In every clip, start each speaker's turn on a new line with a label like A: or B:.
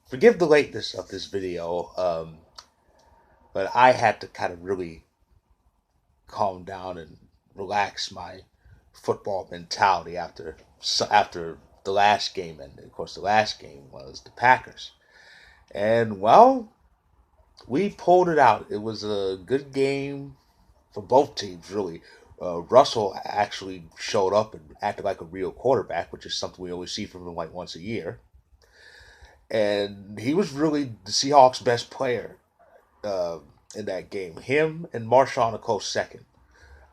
A: Forgive the lateness of this video, but I had to kind of really calm down and relax my football mentality after the last game, and of course the last game was the Packers. And well, we pulled it out. It was a good game for both teams, really. Russell actually showed up and acted like a real quarterback, which is something we always see from him like once a year. And he was really the Seahawks' best player uh, in that game. Him and Marshawn a close second.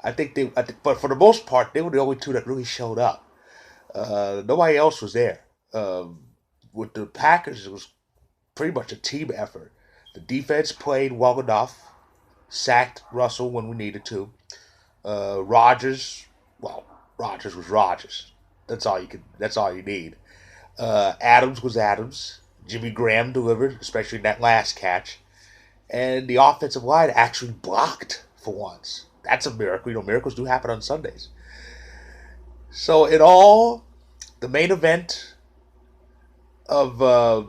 A: But for the most part, they were the only two that really showed up. Nobody else was there. With the Packers, it was pretty much a team effort. The defense played well enough, sacked Russell when we needed to. Rogers, well, Rogers was Rogers. That's all you could. That's all you need. Adams was Adams. Jimmy Graham delivered, especially in that last catch. And the offensive line actually blocked for once. That's a miracle. You know, miracles do happen on Sundays. So, in all, the main event of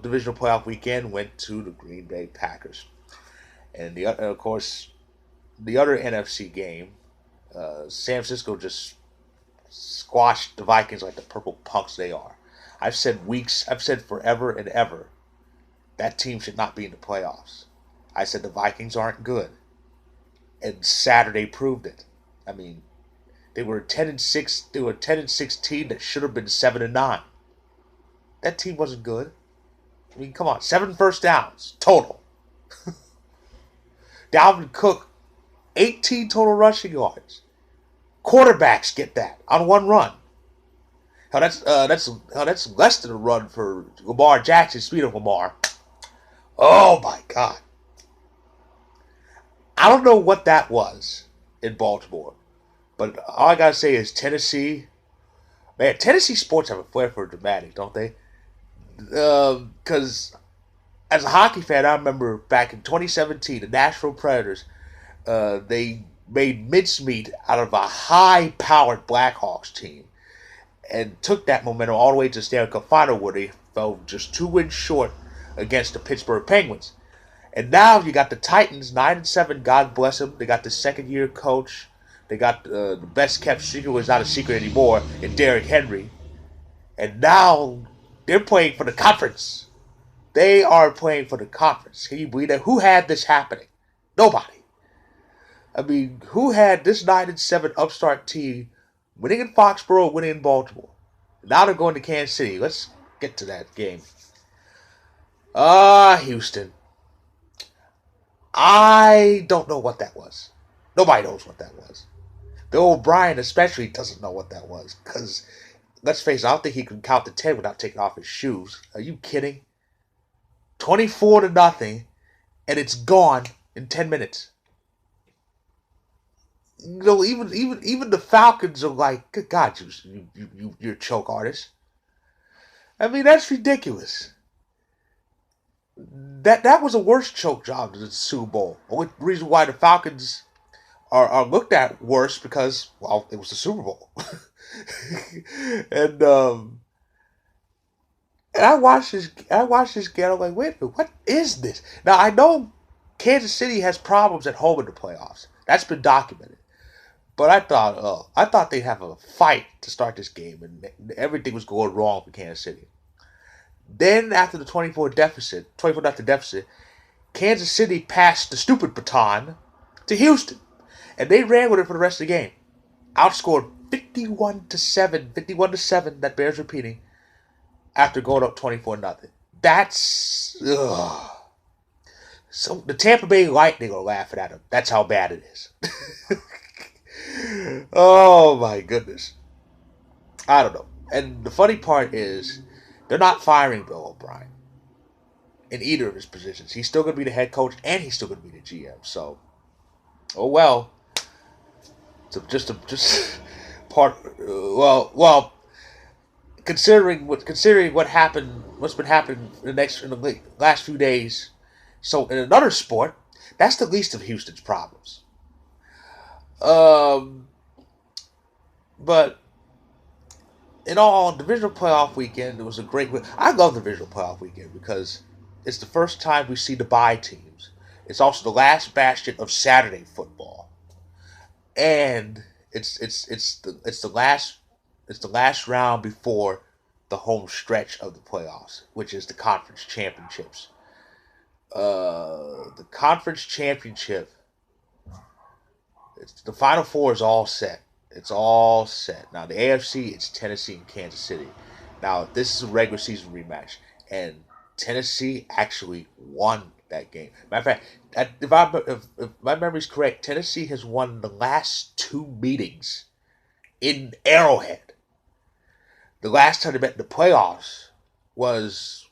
A: Divisional Playoff weekend went to the Green Bay Packers. And of course, the other NFC game, San Francisco just squashed the Vikings like the purple punks they are. I've said forever and ever, that team should not be in the playoffs. I said the Vikings aren't good, and Saturday proved it. I mean, they were 10-6. They were a 10-16 that should have been 7-9. That team wasn't good. I mean, come on, 7 first downs total. Dalvin Cook, 18 total rushing yards. Quarterbacks get that on one run. That's less than a run for Lamar Jackson. Speed of Lamar. Oh my God. I don't know what that was in Baltimore, but all I gotta say is Tennessee. Man, Tennessee sports have a flair for dramatic, don't they? Because as a hockey fan, I remember back in 2017, the Nashville Predators, they made mincemeat out of a high-powered Blackhawks team and took that momentum all the way to the Stanley Cup final, where they fell just 2 wins short against the Pittsburgh Penguins. And now you got the Titans, 9-7. God bless them. They got the second-year coach. They got the best kept secret, was not a secret anymore, in Derrick Henry. And now they're playing for the conference. They are playing for the conference. Can you believe that? Who had this happening? Nobody. I mean, who had this 9-7 upstart team winning in Foxborough, winning in Baltimore? Now they're going to Kansas City. Let's get to that game. Houston. I don't know what that was. Nobody knows what that was. Bill O'Brien especially doesn't know what that was. Because, let's face it, I don't think he can count to 10 without taking off his shoes. Are you kidding? 24-0, and it's gone in 10 minutes. You know, even the Falcons are like, good God, you're a choke artist. I mean, that's ridiculous. That was a worse choke job than the Super Bowl. The only reason why the Falcons are looked at worse because, well, it was the Super Bowl. and um and I watched this game. I'm like, wait a minute, what is this? Now I know Kansas City has problems at home in the playoffs. That's been documented. But I thought they'd have a fight to start this game, and everything was going wrong for Kansas City. Then after the 24 nothing deficit, Kansas City passed the stupid baton to Houston, and they ran with it for the rest of the game. Outscored 51-7, 51-7. That bears repeating. After going up 24 nothing. That's so the Tampa Bay Lightning are laughing at them. That's how bad it is. Oh my goodness. I don't know. And the funny part is, they're not firing Bill O'Brien in either of his positions. He's still going to be the head coach, and he's still going to be the GM. So, oh well. So just part. Well. Considering what happened, what's been happening in the last few days. So in another sport, that's the least of Houston's problems. But in all, divisional playoff weekend, it was a great week. I love the divisional playoff weekend because it's the first time we see the bye teams. It's also the last bastion of Saturday football, and it's the last round before the home stretch of the playoffs, which is the conference championships. The conference championship, the Final Four is all set. It's all set. Now, the AFC, it's Tennessee and Kansas City. Now, this is a regular season rematch, and Tennessee actually won that game. Matter of fact, if my memory is correct, Tennessee has won the last two meetings in Arrowhead. The last time they met in the playoffs was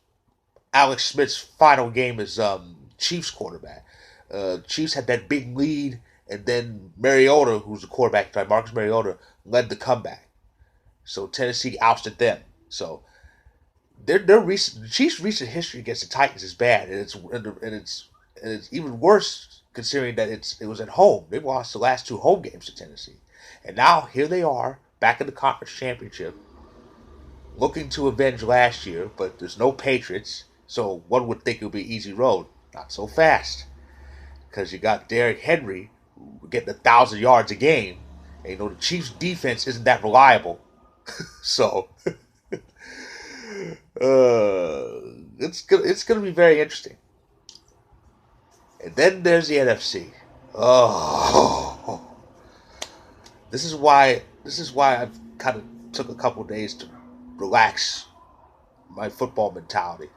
A: Alex Smith's final game as Chiefs quarterback. Chiefs had that big lead, and then Mariota, who's the quarterback, Marcus Mariota, led the comeback. So Tennessee ousted them. So the Chiefs' recent history against the Titans is bad, and it's even worse considering that it was at home. They lost the last two home games to Tennessee, and now here they are back in the conference championship, looking to avenge last year. But there's no Patriots, so one would think it would be an easy road. Not so fast, because you got Derrick Henry getting 1,000 yards a game, and the Chiefs' defense isn't that reliable. So it's gonna be very interesting. And then there's the NFC. Oh, this is why I've kind of took a couple of days to relax my football mentality,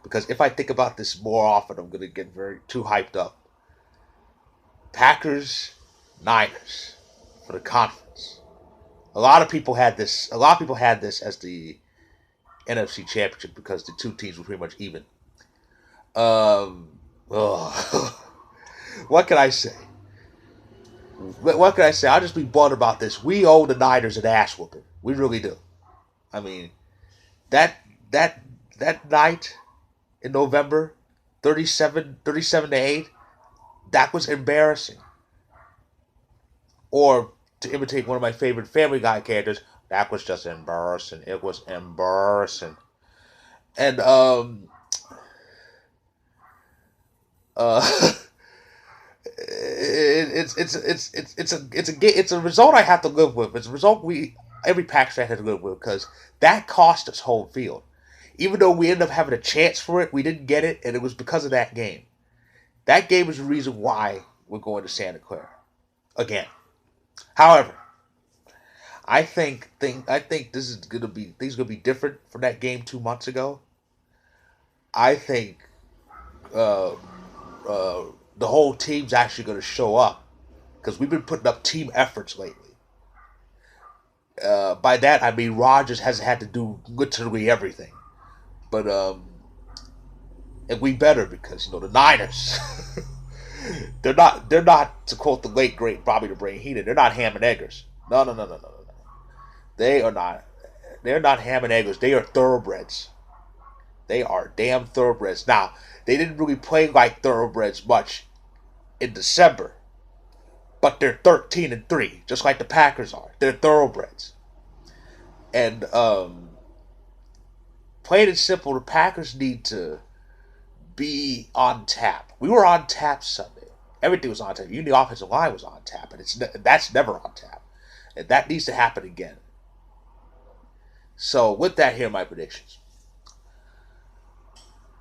A: because if I think about this more often, I'm gonna get very too hyped up. Packers, Niners for the conference. A lot of people had this. A lot of people had this as the NFC Championship because the two teams were pretty much even. Oh. What can I say? What can I say? I'll just be blunt about this. We owe the Niners an ass whooping. We really do. I mean, that that that night in November, 37-8, that was embarrassing. Or to imitate one of my favorite Family Guy characters, that was just embarrassing. It was embarrassing. And uh it's a result I have to live with. It's a result every Packers fan has to live with, because that cost us home field. Even though we ended up having a chance for it, we didn't get it, and it was because of that game. That game is the reason why we're going to Santa Clara again. However, I think this is gonna be things are gonna be different from that game 2 months ago. I think uh, the whole team's actually gonna show up, because we've been putting up team efforts lately. By that I mean Rodgers hasn't had to do literally everything, but and we better, because the Niners. They're not to quote the late great Bobby the Brain Heenan. They're not ham and eggers. No, no, no, no, no, no, no. They are not. They're not ham and eggers. They are thoroughbreds. They are damn thoroughbreds. Now, they didn't really play like thoroughbreds much in December, but they're 13-3, just like the Packers are. They're thoroughbreds. And plain and simple, the Packers need to be on tap. We were on tap Sunday. Everything was on tap. Even the offensive line was on tap, and that's never on tap, and that needs to happen again. So with that, here are my predictions.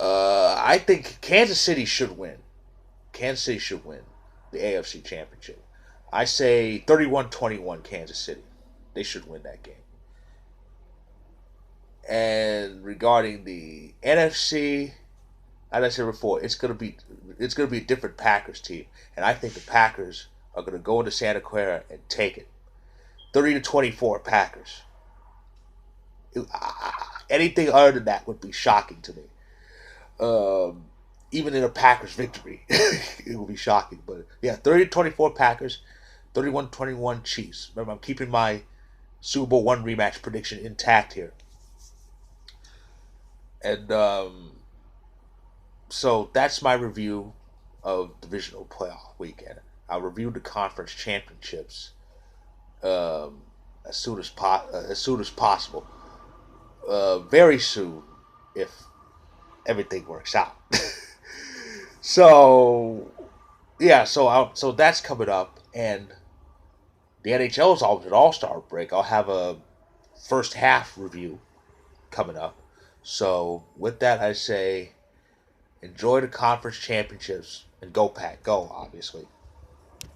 A: I think Kansas City should win. Kansas City should win the AFC Championship. I say 31-21 Kansas City. They should win that game. And regarding the NFC, as I said before, it's gonna be a different Packers team, and I think the Packers are gonna go into Santa Clara and take it. 30-24 Packers. Anything other than that would be shocking to me. Even in a Packers victory, it would be shocking. But yeah, 30-24 Packers, 31-21 Chiefs. Remember, I'm keeping my Super Bowl one rematch prediction intact here. And so that's my review of divisional playoff weekend. I'll review the conference championships. Um, as soon as possible, very soon, if everything works out. So yeah, so that's coming up, and the NHL's always an All-Star break. I'll have a first half review coming up. So with that, I say enjoy the conference championships and go Pack, go, obviously.